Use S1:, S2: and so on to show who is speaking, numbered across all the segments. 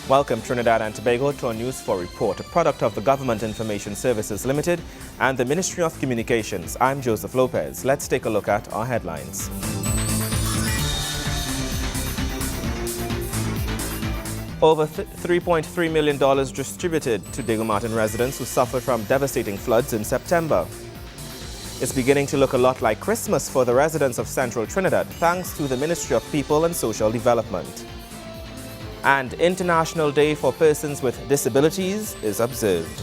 S1: Welcome Trinidad and Tobago to our News 4 report, a product of the Government Information Services Limited and the Ministry of Communications. I'm Joseph Lopez. Let's take a look at our headlines. Over $3.3 million distributed to Diego Martin residents who suffered from devastating floods in September. It's beginning to look a lot like Christmas for the residents of Central Trinidad, thanks to the Ministry of People and Social Development. And International Day for Persons with Disabilities is observed.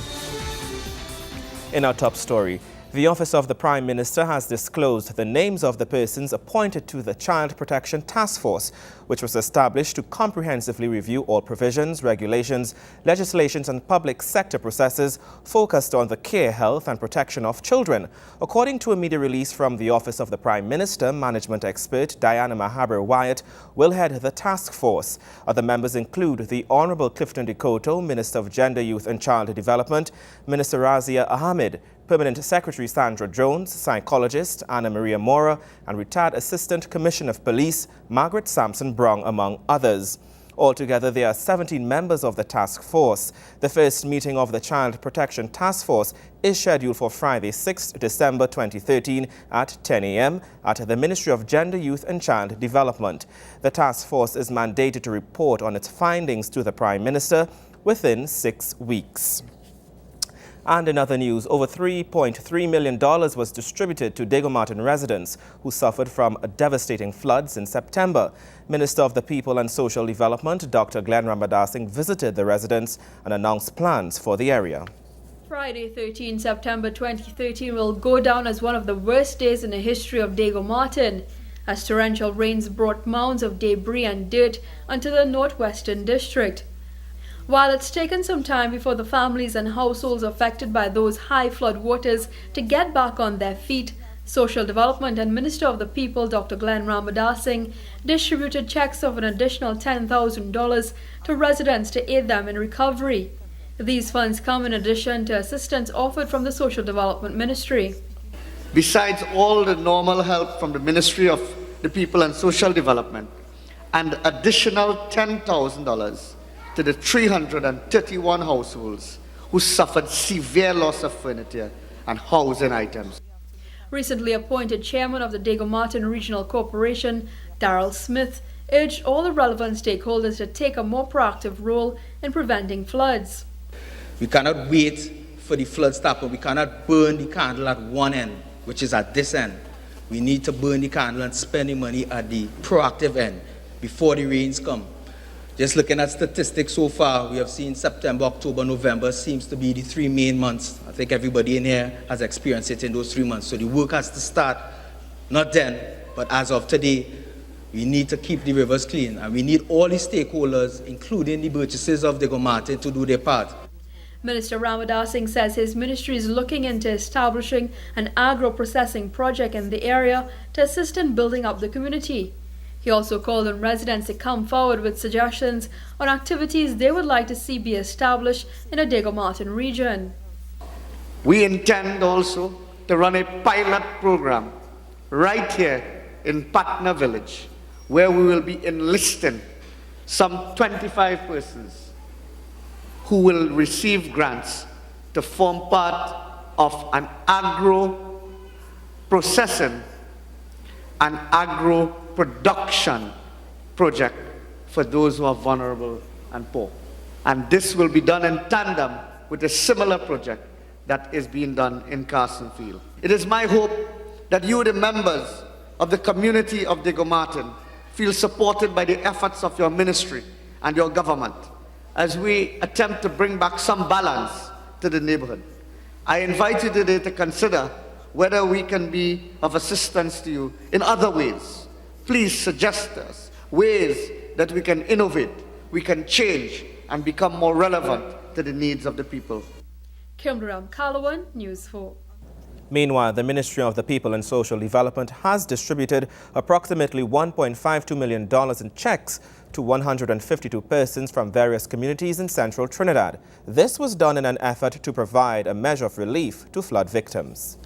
S1: In our top story, the Office of the Prime Minister has disclosed the names of the persons appointed to the Child Protection Task Force, which was established to comprehensively review all provisions, regulations, legislations and public sector processes focused on the care, health and protection of children. According to a media release from the Office of the Prime Minister, management expert Diana Mahaber-Wyatt will head the task force. Other members include the Honorable Clifton Dikoto, Minister of Gender, Youth and Child Development, Minister Razia Ahmed, Permanent Secretary Sandra Jones, psychologist Anna Maria Mora, and retired Assistant Commissioner of Police Margaret Sampson Brong, among others. Altogether, there are 17 members of the task force. The first meeting of the Child Protection Task Force is scheduled for Friday, 6 December 2013 at 10 a.m. at the Ministry of Gender, Youth and Child Development. The task force is mandated to report on its findings to the Prime Minister within 6 weeks. And in other news, over $3.3 million was distributed to Diego Martin residents who suffered from devastating floods in September. Minister of the People and Social Development, Dr. Glenn Ramadasing, visited the residents and announced plans for the area.
S2: Friday, 13 September 2013 will go down as one of the worst days in the history of Diego Martin, as torrential rains brought mounds of debris and dirt onto the northwestern district. While it's taken some time before the families and households affected by those high flood waters to get back on their feet, Social Development and Minister of the People Dr. Glenn Ramadasing distributed checks of an additional $10,000 to residents to aid them in recovery. These funds come in addition to assistance offered from the Social Development Ministry.
S3: Besides all the normal help from the Ministry of the People and Social Development, and additional $10,000 to the 331 households who suffered severe loss of furniture and housing items.
S2: Recently appointed chairman of the Diego Martin Regional Corporation, Darrell Smith, urged all the relevant stakeholders to take a more proactive role in preventing floods.
S4: We cannot wait for the floods to happen. We cannot burn the candle at one end, which is at this end. We need to burn the candle and spend the money at the proactive end before the rains come. Just looking at statistics so far, we have seen September, October, November seems to be the 3 main months. I think everybody in here has experienced it in those 3 months. So the work has to start, not then, but as of today. We need to keep the rivers clean, and we need all the stakeholders, including the Burgesses of Diego Martin, to do their part.
S2: Minister Ramadasing says his ministry is looking into establishing an agro-processing project in the area to assist in building up the community. He also called on residents to come forward with suggestions on activities they would like to see be established in the Diego Martin region.
S3: We intend also to run a pilot program right here in Patna Village, where we will be enlisting some 25 persons who will receive grants to form part of an agro-processing and agro-production project for those who are vulnerable and poor. And this will be done in tandem with a similar project that is being done in Carsonfield. It is my hope that you, the members of the community of Diego Martin, feel supported by the efforts of your ministry and your government as we attempt to bring back some balance to the neighborhood. I invite you today to consider whether we can be of assistance to you in other ways. Please suggest us ways that we can innovate, we can change, and become more relevant to the needs of the people.
S2: Kimberam Calawan, News 4.
S1: Meanwhile, the Ministry of the People and Social Development has distributed approximately $1.52 million in checks to 152 persons from various communities in central Trinidad. This was done in an effort to provide a measure of relief to flood victims.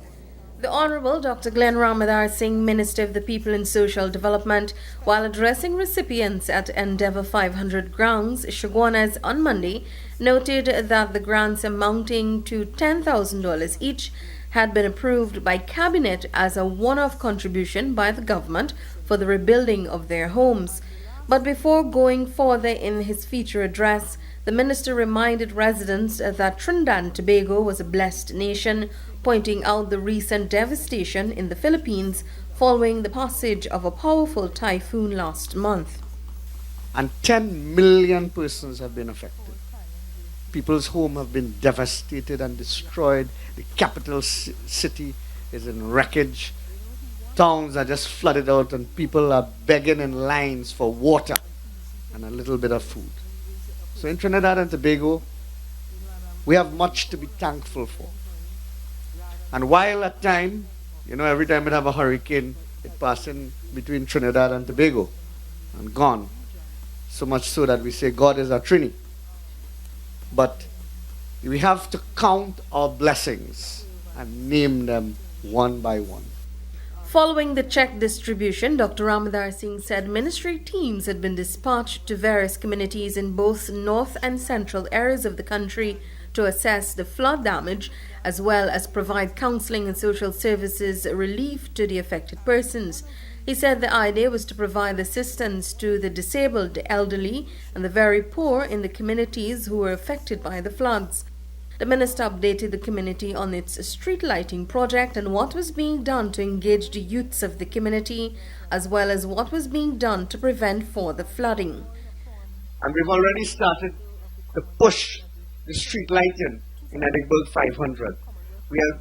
S5: The Honorable Dr. Glenn Ramadar Singh, Minister of the People and Social Development, while addressing recipients at Endeavour 500 grounds, Chaguanas, on Monday, noted that the grants amounting to $10,000 each had been approved by Cabinet as a one-off contribution by the government for the rebuilding of their homes. But before going further in his feature address, the minister reminded residents that Trinidad and Tobago was a blessed nation, pointing out the recent devastation in the Philippines following the passage of a powerful typhoon last month.
S3: And 10 million persons have been affected. People's homes have been devastated and destroyed. The capital city is in wreckage. Towns are just flooded out and people are begging in lines for water and a little bit of food. So in Trinidad and Tobago, we have much to be thankful for. And while at time, every time we have a hurricane, it passes between Trinidad and Tobago and gone. So much so that we say God is our Trini. But we have to count our blessings and name them one by one.
S5: Following the check distribution, Dr. Ramadar Singh said ministry teams had been dispatched to various communities in both north and central areas of the country to assess the flood damage, as well as provide counseling and social services relief to the affected persons. He said the idea was to provide assistance to the disabled, the elderly, and the very poor in the communities who were affected by the floods. The minister updated the community on its street lighting project and what was being done to engage the youths of the community, as well as what was being done to prevent further flooding.
S3: And we've already started to push the street lighting in Edinburgh 500. We are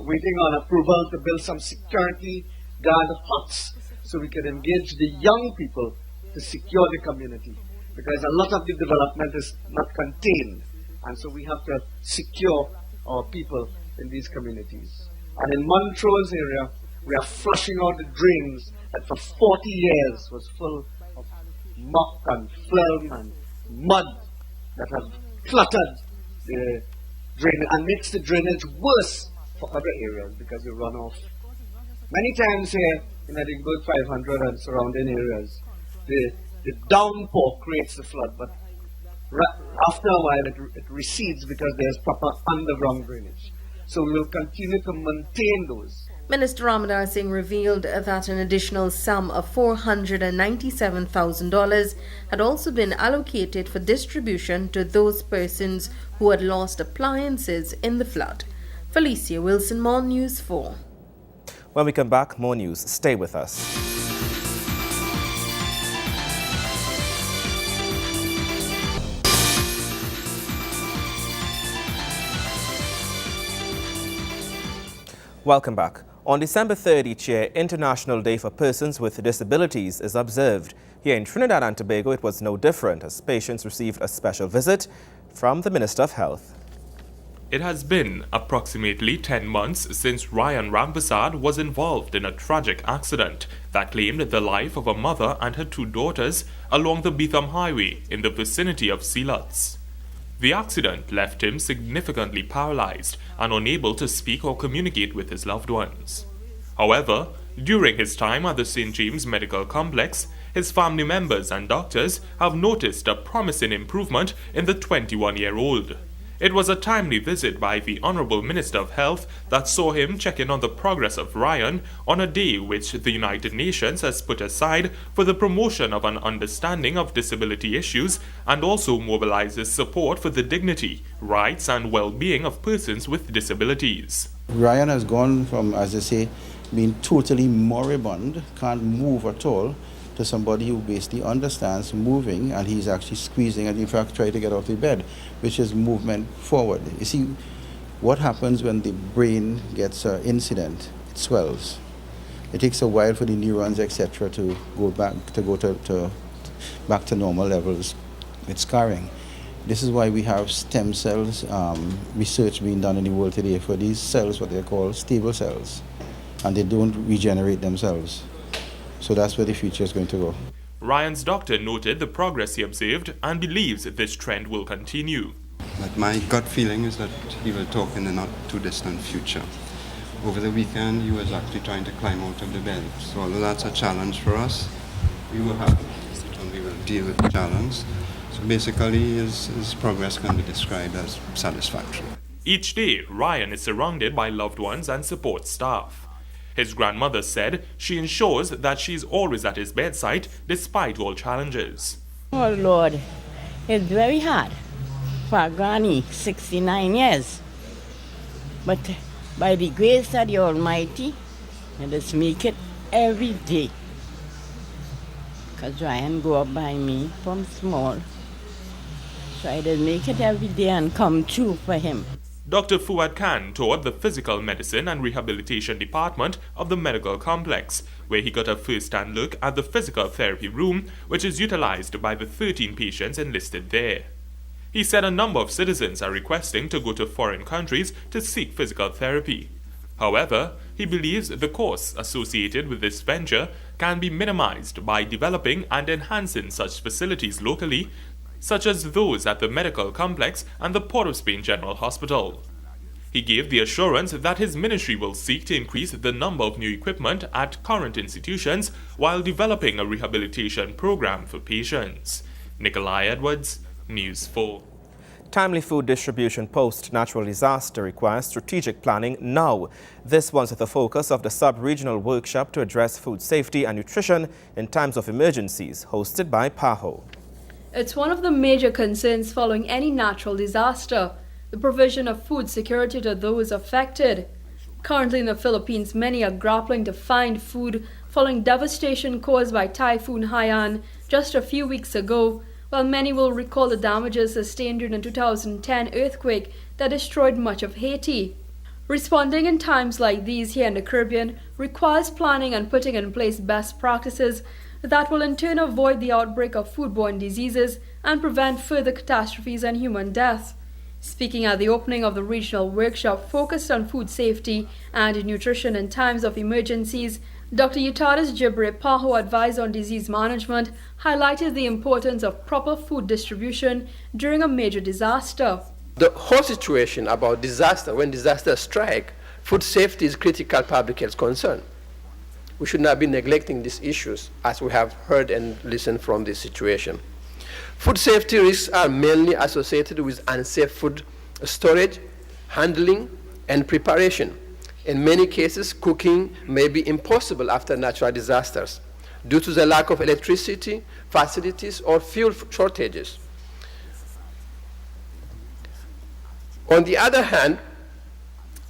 S3: waiting on approval to build some security guard huts so we can engage the young people to secure the community, because a lot of the development is not contained. And so we have to secure our people in these communities. And in Montrose area, we are flushing out the drains that for 40 years was full of muck and phlegm and mud that have cluttered the drain and makes the drainage worse for other areas because you run off. Many times here in Edinburgh 500 and surrounding areas, the downpour creates the flood, but after a while it recedes because there's proper underground drainage. So we will continue to maintain those.
S5: Minister Ramadar Singh revealed that an additional sum of $497,000 had also been allocated for distribution to those persons who had lost appliances in the flood. Felicia Wilson, More News 4.
S1: When we come back, more news. Stay with us. Welcome back. On December 3rd each year, International Day for Persons with Disabilities is observed. Here in Trinidad and Tobago, it was no different as patients received a special visit from the Minister of Health.
S6: It has been approximately 10 months since Ryan Rampersad was involved in a tragic accident that claimed the life of a mother and her two daughters along the Beetham Highway in the vicinity of Sealots. The accident left him significantly paralyzed and unable to speak or communicate with his loved ones. However, during his time at the St. James Medical Complex, his family members and doctors have noticed a promising improvement in the 21-year-old. It was a timely visit by the Honorable Minister of Health that saw him check in on the progress of Ryan on a day which the United Nations has put aside for the promotion of an understanding of disability issues and also mobilizes support for the dignity, rights and well-being of persons with disabilities.
S7: Ryan has gone from, as they say, being totally moribund, can't move at all, to somebody who basically understands moving, and he's actually squeezing and in fact trying to get out of bed, which is movement forward. You see, what happens when the brain gets an incident? It swells. It takes a while for the neurons, etc., to go back to normal levels with scarring. This is why we have stem cells research being done in the world today for these cells, what they call stable cells, and they don't regenerate themselves. So that's where the future is going to go.
S6: Ryan's doctor noted the progress he observed and believes this trend will continue.
S8: But my gut feeling is that he will talk in the not too distant future. over the weekend he was actually trying to climb out of the bed. So although that's a challenge for us, we will have and we will deal with the challenge. So basically his progress can be described as satisfactory.
S6: Each day, Ryan is surrounded by loved ones and support staff. His grandmother said she ensures that she is always at his bedside despite all challenges.
S9: Oh Lord, it's very hard for a granny, 69 years. But by the grace of the Almighty, I just make it every day. Because Ryan grew up by me from small. So I just make it every day and come true for him.
S6: Dr. Fuad Khan taught the Physical Medicine and Rehabilitation Department of the medical complex, where he got a first-hand look at the physical therapy room, which is utilized by the 13 patients enlisted there. He said a number of citizens are requesting to go to foreign countries to seek physical therapy. However, he believes the costs associated with this venture can be minimized by developing and enhancing such facilities locally, such as those at the medical complex and the Port of Spain General Hospital. He gave the assurance that his ministry will seek to increase the number of new equipment at current institutions while developing a rehabilitation program for patients. Nikolai Edwards, News 4.
S1: Timely food distribution post-natural disaster requires strategic planning now. This was the focus of the sub-regional workshop to address food safety and nutrition in times of emergencies, hosted by PAHO.
S2: It's one of the major concerns following any natural disaster, the provision of food security to those affected. Currently in the Philippines, many are grappling to find food following devastation caused by Typhoon Haiyan just a few weeks ago, while many will recall the damages sustained during the 2010 earthquake that destroyed much of Haiti. Responding in times like these here in the Caribbean requires planning and putting in place best practices that will in turn avoid the outbreak of foodborne diseases and prevent further catastrophes and human death. Speaking at the opening of the regional workshop focused on food safety and nutrition in times of emergencies, Dr. Eutadis Jibre, PAHO advisor on disease management, highlighted the importance of proper food distribution during a major disaster.
S10: The whole situation about disaster, when disasters strike, food safety is critical public health concern. We should not be neglecting these issues as we have heard and listened from this situation. Food safety risks are mainly associated with unsafe food storage, handling, and preparation. In many cases, cooking may be impossible after natural disasters due to the lack of electricity, facilities, or fuel shortages. On the other hand,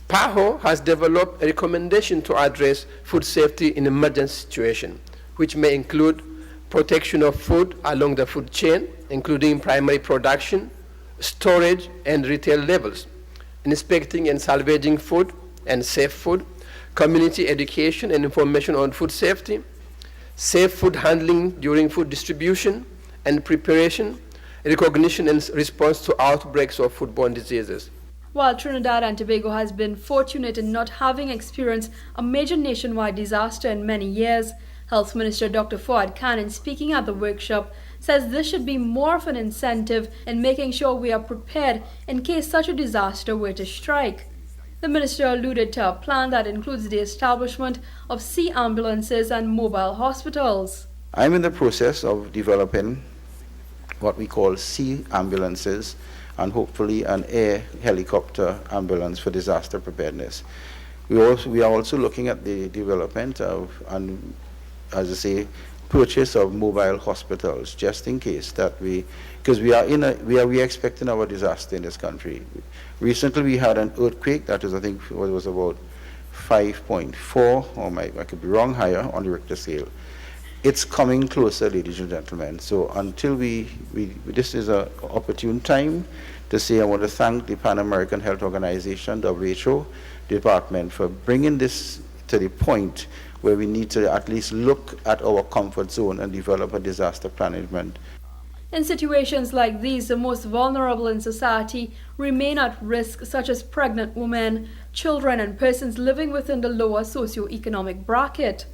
S10: PAHO has developed a recommendation to address food safety in emergency situations, which may include protection of food along the food chain, including primary production, storage, and retail levels, inspecting and salvaging food and safe food, community education and information on food safety, safe food handling during food distribution and preparation, recognition and response to outbreaks of foodborne diseases.
S2: While Trinidad and Tobago has been fortunate in not having experienced a major nationwide disaster in many years, Health Minister Dr. Fuad Khan, speaking at the workshop, says this should be more of an incentive in making sure we are prepared in case such a disaster were to strike. The minister alluded to a plan that includes the establishment of sea ambulances and mobile hospitals.
S7: I'm in the process of developing what we call sea ambulances and hopefully an air helicopter ambulance for disaster preparedness. We are also looking at the development of, and as I say, purchase of mobile hospitals, just in case that because we are expecting our disaster in this country. Recently we had an earthquake that was, I think, it was about 5.4, or I could be wrong, higher on the Richter scale. It's coming closer, ladies and gentlemen. So until this is an opportune time to say I want to thank the Pan American Health Organization, WHO department, for bringing this to the point where we need to at least look at our comfort zone and develop a disaster management.
S2: In situations like these, the most vulnerable in society remain at risk, such as pregnant women, children, and persons living within the lower socioeconomic bracket.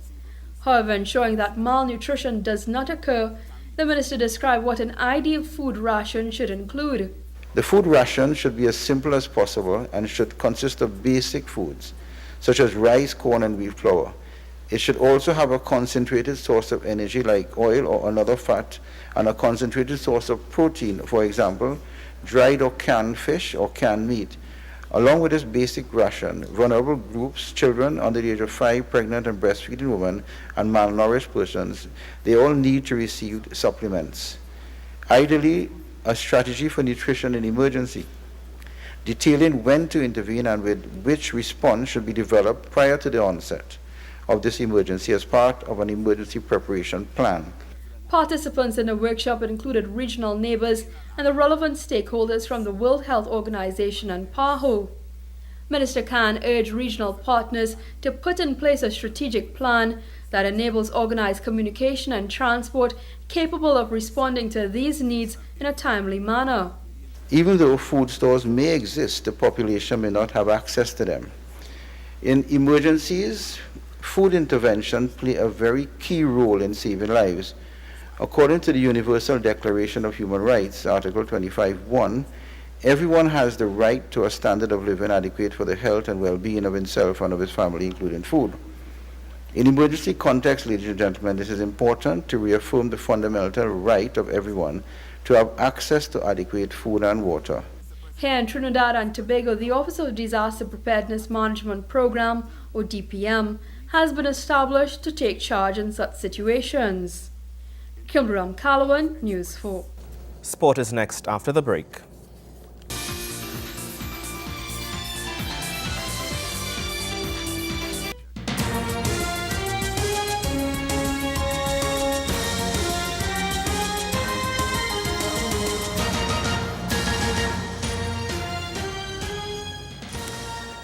S2: However, ensuring that malnutrition does not occur, the minister described what an ideal food ration should include.
S7: The food ration should be as simple as possible and should consist of basic foods, such as rice, corn, and wheat flour. It should also have a concentrated source of energy like oil or another fat, and a concentrated source of protein, for example, dried or canned fish or canned meat. Along with this basic ration, vulnerable groups, children under the age of 5, pregnant and breastfeeding women, and malnourished persons, they all need to receive supplements. Ideally, a strategy for nutrition in emergency, detailing when to intervene and with which response should be developed prior to the onset of this emergency as part of an emergency preparation plan.
S2: Participants in the workshop included regional neighbors and the relevant stakeholders from the World Health Organization and PAHO. Minister Khan urged regional partners to put in place a strategic plan that enables organized communication and transport capable of responding to these needs in a timely manner.
S7: Even though food stores may exist, the population may not have access to them. In emergencies, food intervention play a very key role in saving lives. According to the Universal Declaration of Human Rights, Article 25(1), everyone has the right to a standard of living adequate for the health and well-being of himself and of his family, including food. In emergency context, ladies and gentlemen, this is important to reaffirm the fundamental right of everyone to have access to adequate food and water.
S2: Here in Trinidad and Tobago, the Office of Disaster Preparedness Management Program, or DPM, has been established to take charge in such situations. Kimberam Calawan, News 4.
S1: Sport is next after the break.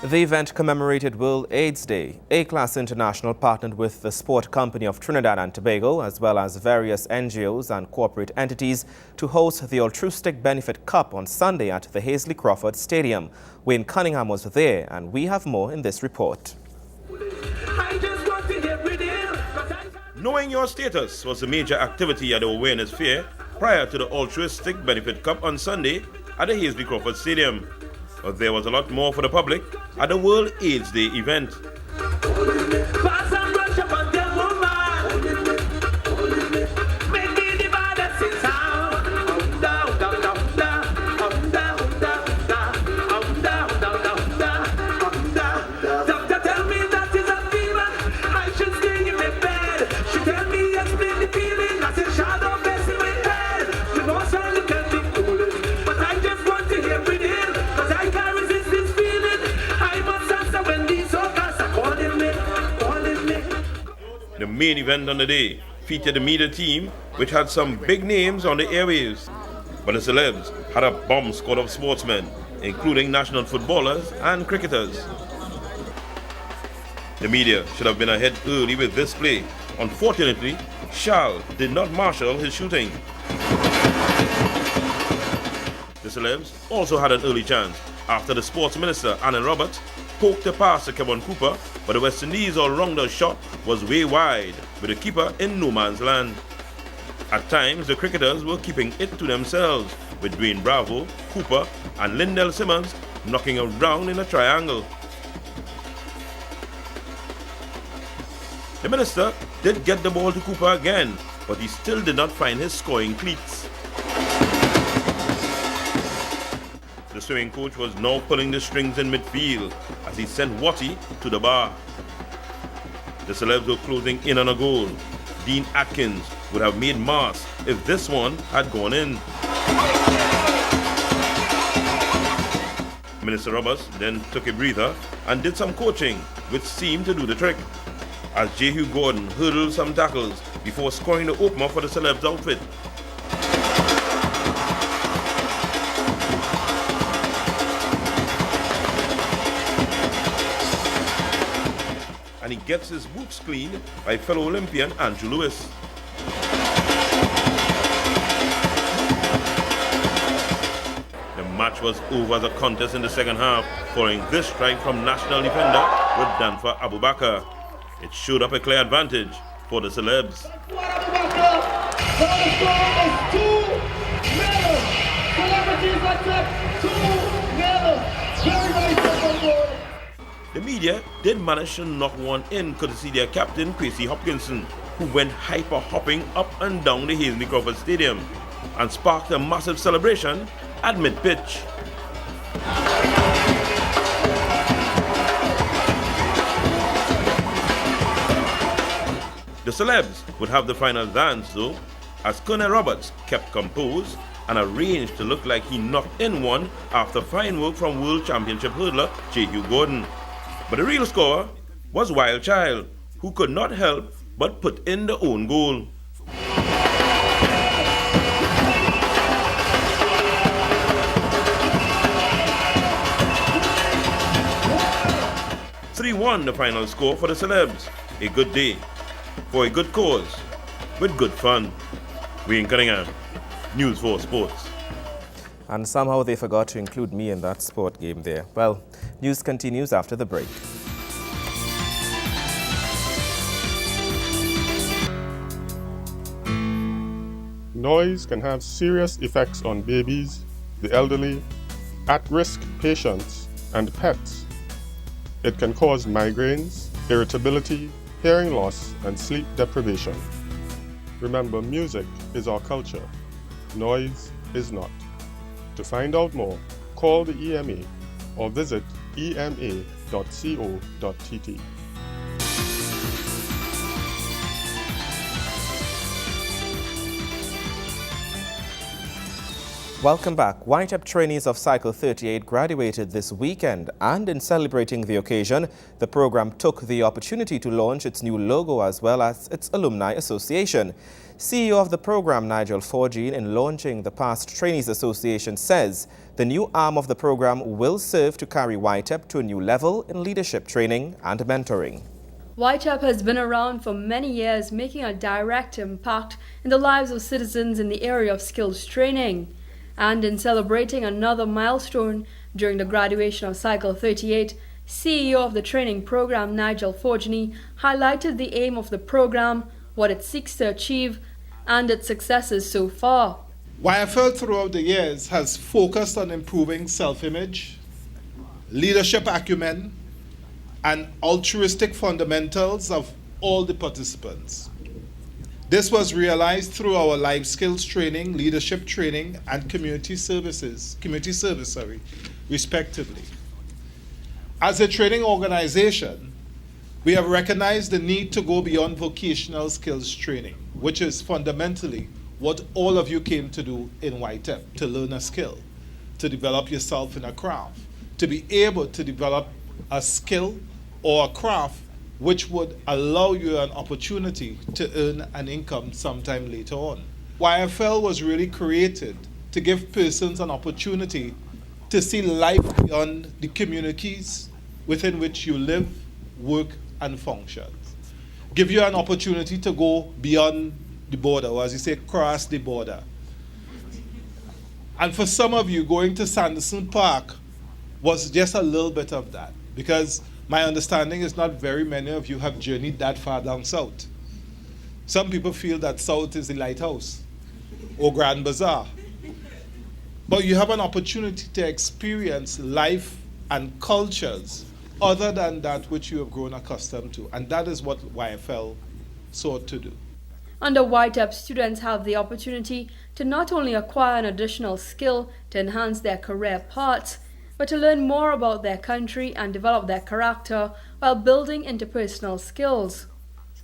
S1: The event commemorated World AIDS Day. A-Class International partnered with the Sport Company of Trinidad and Tobago, as well as various NGOs and corporate entities, to host the Altruistic Benefit Cup on Sunday at the Hazley Crawford Stadium. Wayne Cunningham was there, and we have more in this report.
S11: Knowing your status was a major activity at the awareness fair prior to the Altruistic Benefit Cup on Sunday at the Hazley Crawford Stadium. But there was a lot more for the public at the World AIDS Day event. The main event on the day featured the media team, which had some big names on the airwaves. But the celebs had a bomb squad of sportsmen, including national footballers and cricketers. The media should have been ahead early with this play. Unfortunately, Charles did not marshal his shooting. The celebs also had an early chance after the sports minister, Alan Roberts, poked the pass to Kevin Cooper, but the West Indies all-rounder shot was way wide, with the keeper in no man's land. At times, the cricketers were keeping it to themselves, with Dwayne Bravo, Cooper, and Lindell Simmons knocking around in a triangle. The minister did get the ball to Cooper again, but he still did not find his scoring cleats. The swimming coach was now pulling the strings in midfield as he sent Watty to the bar. The celebs were closing in on a goal. Dean Atkins would have made mass if this one had gone in. Minister Roberts then took a breather and did some coaching, which seemed to do the trick, as Jehu Gordon hurdled some tackles before scoring the opener for the celebs outfit. And he gets his boots cleaned by fellow Olympian Andrew Lewis. The match was over as a contest in the second half, following this strike from national defender with Danfa Abubakar. It showed up a clear advantage for the celebs. The media did manage to knock one in courtesy their captain, Kwesi Hopkinson, who went hyper-hopping up and down the Haseley Crawford Stadium and sparked a massive celebration at mid-pitch. The celebs would have the final dance though, as Colonel Roberts kept composed and arranged to look like he knocked in one after fine work from World Championship hurdler J. Hugh Gordon. But the real scorer was Wild Child, who could not help but put in the own goal. (3-1) the final score for the celebs. A good day, for a good cause, with good fun. Wayne Cunningham, News 4 Sports.
S1: And somehow they forgot to include me in that sport game there. Well, news continues after the break.
S12: Noise can have serious effects on babies, the elderly, at-risk patients, and pets. It can cause migraines, irritability, hearing loss, and sleep deprivation. Remember, music is our culture. Noise is not. To find out more, call the EMA or visit ema.co.tt.
S1: Welcome back. Whiteap trainees of Cycle 38 graduated this weekend, and in celebrating the occasion, the program took the opportunity to launch its new logo as well as its alumni association. CEO of the program, Nigel Forgine, in launching the Past Trainees Association, says the new arm of the program will serve to carry Whiteap to a new level in leadership training and mentoring.
S2: Whiteap has been around for many years, making a direct impact in the lives of citizens in the area of skills training. And in celebrating another milestone during the graduation of Cycle 38, CEO of the training program, Nigel Forgine, highlighted the aim of the program, what it seeks to achieve, and its successes so far.
S13: YFL throughout the years has focused on improving self-image, leadership acumen, and altruistic fundamentals of all the participants. This was realized through our life skills training, leadership training, and community service, respectively. As a training organization, we have recognized the need to go beyond vocational skills training, which is fundamentally what all of you came to do in YTEP, to learn a skill, to develop yourself in a craft, to be able to develop a skill or a craft which would allow you an opportunity to earn an income sometime later on. YFL was really created to give persons an opportunity to see life beyond the communities within which you live, work, and function. Give you an opportunity to go beyond the border, or as you say, cross the border. And for some of you, going to Sanderson Park was just a little bit of that, because my understanding is not very many of you have journeyed that far down south. Some people feel that south is the lighthouse or Grand Bazaar. But you have an opportunity to experience life and cultures other than that which you have grown accustomed to. And that is what YFL sought to do.
S2: Under YTEP, students have the opportunity to not only acquire an additional skill to enhance their career paths, but to learn more about their country and develop their character while building interpersonal skills.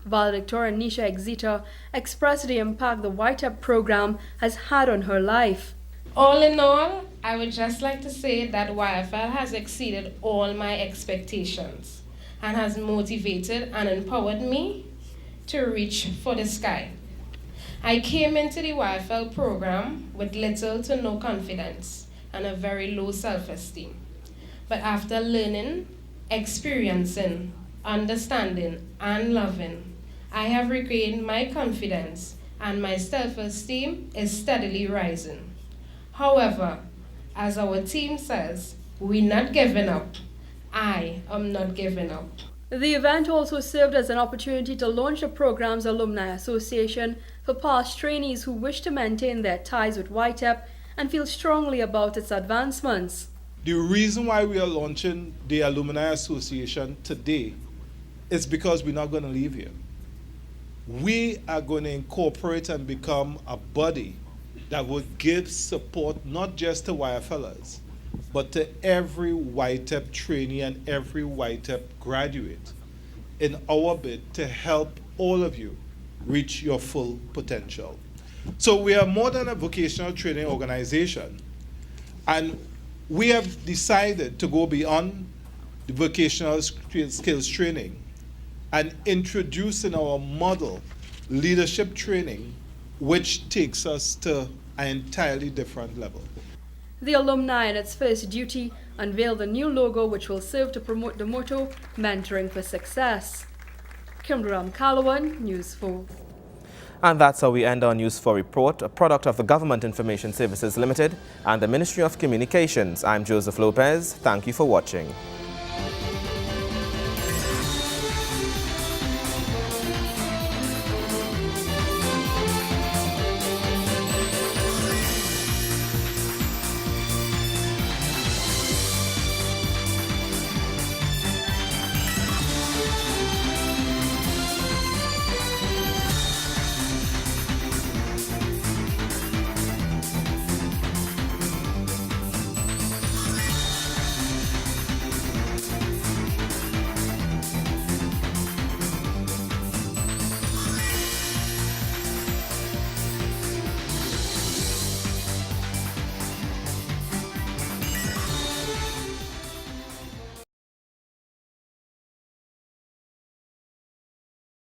S2: Valedictorian Nisha Exeter expressed the impact the YTEP program has had on her life.
S14: All in all, I would just like to say that YFL has exceeded all my expectations and has motivated and empowered me to reach for the sky. I came into the YFL program with little to no confidence and a very low self-esteem. But after learning, experiencing, understanding, and loving, I have regained my confidence and my self-esteem is steadily rising. However, as our team says, we're not giving up. I am not giving up.
S2: The event also served as an opportunity to launch the program's Alumni Association for past trainees who wish to maintain their ties with YTEP and feel strongly about its advancements.
S13: The reason why we are launching the Alumni Association today is because we're not going to leave here. We are going to incorporate and become a body that will give support not just to YFLers, but to every YTEP trainee and every YTEP graduate in our bid to help all of you reach your full potential. So we are more than a vocational training organization, and we have decided to go beyond the vocational skills training and introduce in our model leadership training, which takes us to an entirely different level.
S2: The alumni, in its first duty, unveiled a new logo which will serve to promote the motto, Mentoring for Success. Kimram Kalawan, News 4.
S1: And that's how we end our News 4 report, a product of the Government Information Services Limited and the Ministry of Communications. I'm Joseph Lopez. Thank you for watching.